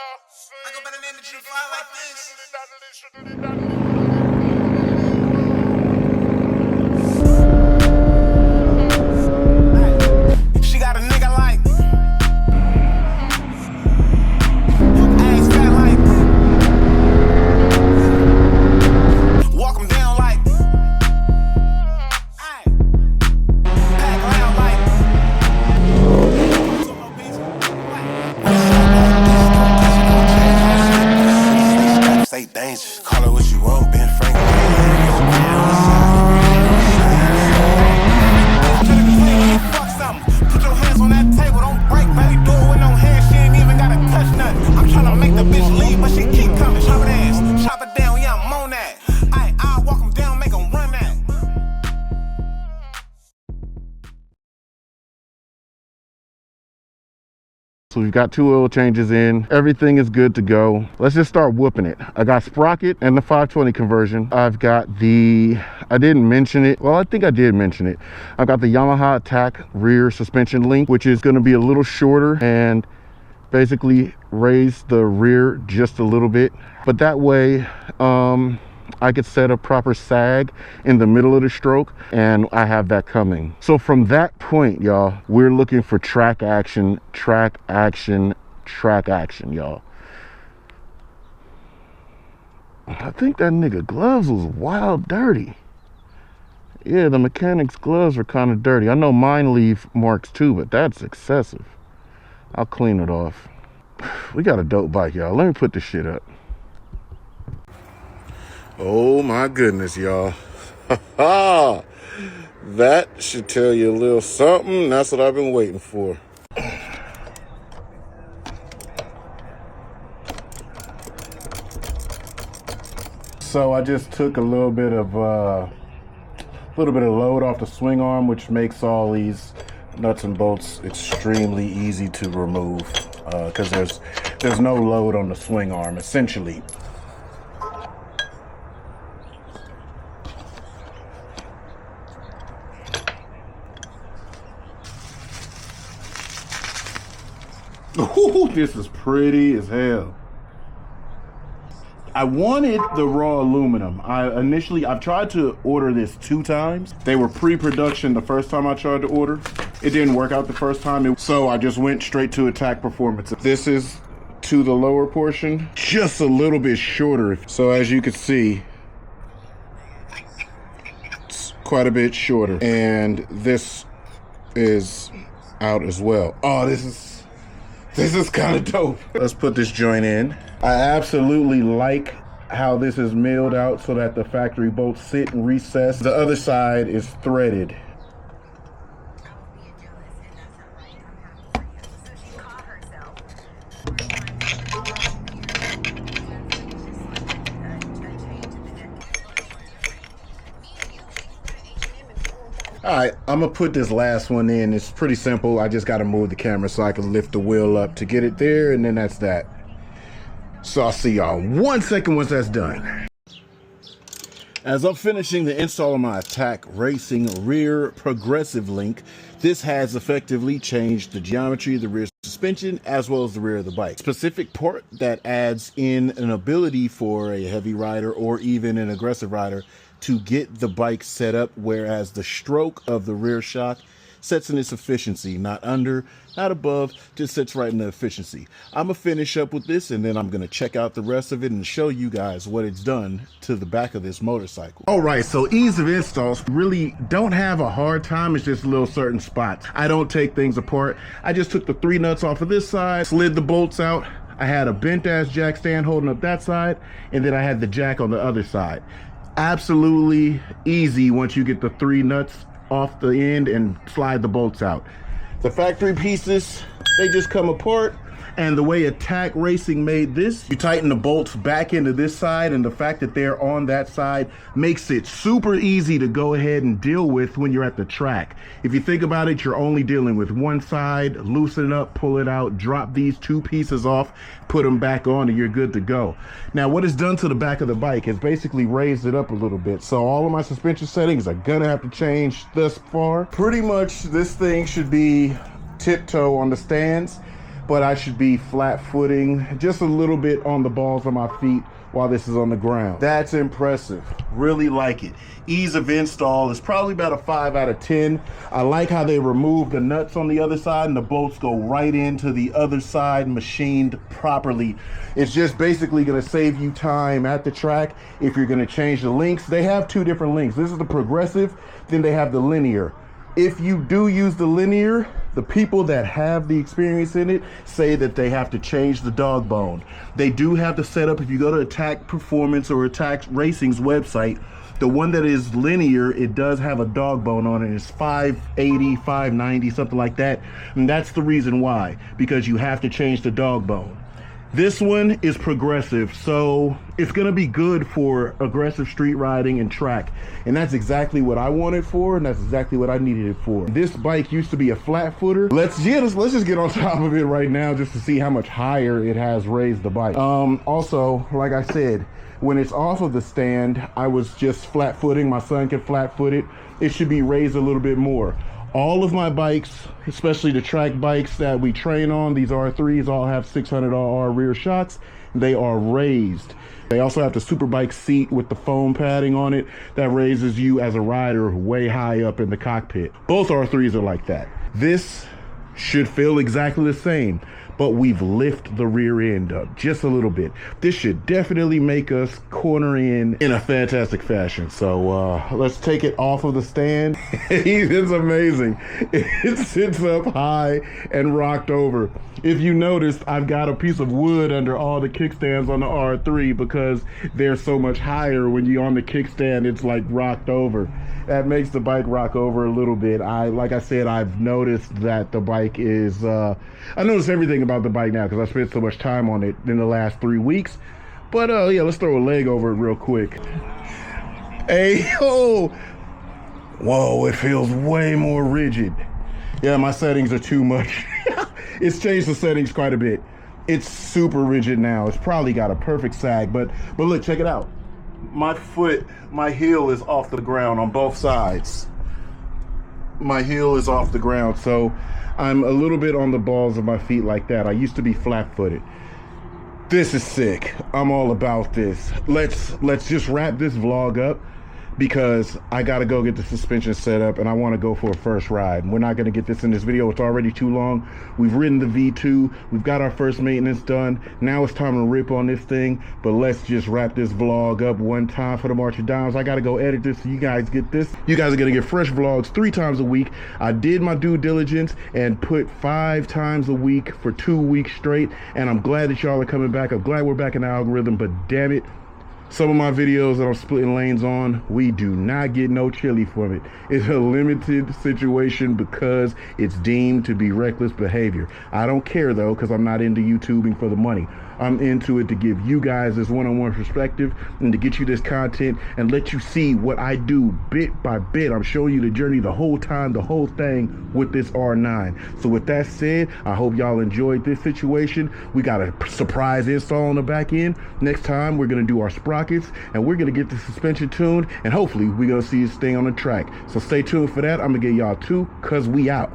I go by the name of G5 like this. She got a nigga like ass fat like walk him down like pack loud like stay dangerous. Call it what you want, Ben Frank. Fuck something. Put your hands on that table, don't break, baby. Do it with no hands, she ain't even gotta touch nothing. I'm tryna make the bitch leave, but she keep coming. Chop her ass, chop it down, yeah, I'm on that. I'll walk him down, make him run that. So we've got 2 oil changes in. Everything is good to go. Let's just start whooping it. I got sprocket and the 520 conversion. I've got the, I didn't mention it. Well, I think I did mention it. I've got the Yamaha Attack rear suspension link, which is going to be a little shorter and basically raise the rear just a little bit. But that way, I could set a proper sag in the middle of the stroke, and I have that coming. So from that point, y'all, we're looking for track action, track action, track action, y'all. I think that nigga gloves was wild dirty. Yeah, the mechanic's gloves are kind of dirty. I know mine leave marks too, but that's excessive. I'll clean it off. We got a dope bike, y'all. Let me put this shit up. Oh my goodness, y'all. That should tell you a little something. That's what I've been waiting for. So I just took a little bit of load off the swing arm, which makes all these nuts and bolts extremely easy to remove because there's no load on the swing arm essentially. Ooh, this is pretty as hell. I wanted the raw aluminum. I've tried to order this 2 times. They were pre-production the first time I tried to order. It didn't work out the first time, so I just went straight to Attack Performance. This is to the lower portion, just a little bit shorter. So as you can see, it's quite a bit shorter. And this is out as well. Oh, this is kind of dope. Let's put this joint in. I absolutely like how this is milled out so that the factory bolts sit and recess. The other side is threaded. All right, I'm gonna put this last one in. It's pretty simple. I just gotta move the camera so I can lift the wheel up to get it there, and then that's that. So I'll see y'all 1 second once that's done. As I'm finishing the install of my Attack Racing rear progressive link, this has effectively changed the geometry of the rear suspension as well as the rear of the bike. Specific port that adds in an ability for a heavy rider or even an aggressive rider to get the bike set up, whereas the stroke of the rear shock sets in its efficiency, not under, not above, just sits right in the efficiency. I'm gonna finish up with this and then I'm gonna check out the rest of it and show you guys what it's done to the back of this motorcycle. All right, so ease of installs, really don't have a hard time. It's just little certain spots. I don't take things apart. I just took the 3 nuts off of this side, slid the bolts out. I had a bent ass jack stand holding up that side, and then I had the jack on the other side. Absolutely easy once you get the 3 nuts off the end and slide the bolts out. The factory pieces, they just come apart. And the way Attack Racing made this, you tighten the bolts back into this side, and the fact that they're on that side makes it super easy to go ahead and deal with when you're at the track. If you think about it, you're only dealing with one side, loosen it up, pull it out, drop these 2 pieces off, put them back on, and you're good to go. Now, what it's done to the back of the bike is basically raised it up a little bit. So all of my suspension settings are gonna have to change thus far. Pretty much this thing should be tiptoe on the stands. but I should be flat footing just a little bit on the balls of my feet while this is on the ground. That's impressive. Really like it. Ease of install is probably about a 5 out of 10. I like how they remove the nuts on the other side and the bolts go right into the other side, machined properly. It's just basically gonna save you time at the track if you're gonna change the links. They have two different links. This is the progressive, then they have the linear. If you do use the linear, the people that have the experience in it say that they have to change the dog bone. They do have the setup. If you go to Attack Performance or Attack Racing's website, the one that is linear, it does have a dog bone on it. It's 580, 590, something like that. And that's the reason why, because you have to change the dog bone. This one is progressive, so it's gonna be good for aggressive street riding and track. And that's exactly what I want it for, and that's exactly what I needed it for. This bike used to be a flat footer. Let's just get on top of it right now just to see how much higher it has raised the bike. Also, like I said, when it's off of the stand, I was just flat footing. My son can flat foot it. It should be raised a little bit more. All of my bikes, especially the track bikes that we train on, these R3s all have 600RR rear shocks. They are raised. They also have the Superbike seat with the foam padding on it that raises you as a rider way high up in the cockpit. Both R3s are like that. This should feel exactly the same, but we've lifted the rear end up just a little bit. This should definitely make us corner in a fantastic fashion. So let's take it off of the stand. It's amazing. It sits up high and rocked over. If you noticed, I've got a piece of wood under all the kickstands on the R3 because they're so much higher. When you're on the kickstand, it's like rocked over. That makes the bike rock over a little bit. Like I said, I've noticed that the bike is, I noticed everything about the bike now because I spent so much time on it in the last 3 weeks. But yeah, let's throw a leg over it real quick. Hey, oh, whoa, it feels way more rigid. Yeah, my settings are too much. It's changed the settings quite a bit. It's super rigid now. It's probably got a perfect sag, but look, check it out. My heel is off the ground on both sides. My heel is off the ground, so I'm a little bit on the balls of my feet like that. I used to be flat-footed. This is sick. I'm all about this. Let's just wrap this vlog up because I gotta go get the suspension set up and I want to go for a first ride. We're not gonna get this in this video. It's already too long. We've ridden the V2. We've got our first maintenance done. Now it's time to rip on this thing, but let's just wrap this vlog up one time for the March of Dimes. I gotta go edit this so you guys get this. You guys are gonna get fresh vlogs 3 times a week. I did my due diligence and put 5 times a week for 2 weeks straight, and I'm glad that y'all are coming back. I'm glad we're back in the algorithm, but damn it, some of my videos that I'm splitting lanes on, we do not get no chili from it. It's a limited situation because it's deemed to be reckless behavior. I don't care though, because I'm not into YouTubing for the money. I'm into it to give you guys this one-on-one perspective and to get you this content and let you see what I do bit by bit. I'm showing you the journey the whole time, the whole thing with this R9. So with that said, I hope y'all enjoyed this situation. We got a surprise install on the back end. Next time, we're gonna do our sprockets and we're gonna get the suspension tuned and hopefully we're gonna see this thing on the track. So stay tuned for that. I'm gonna get y'all too, cause we out.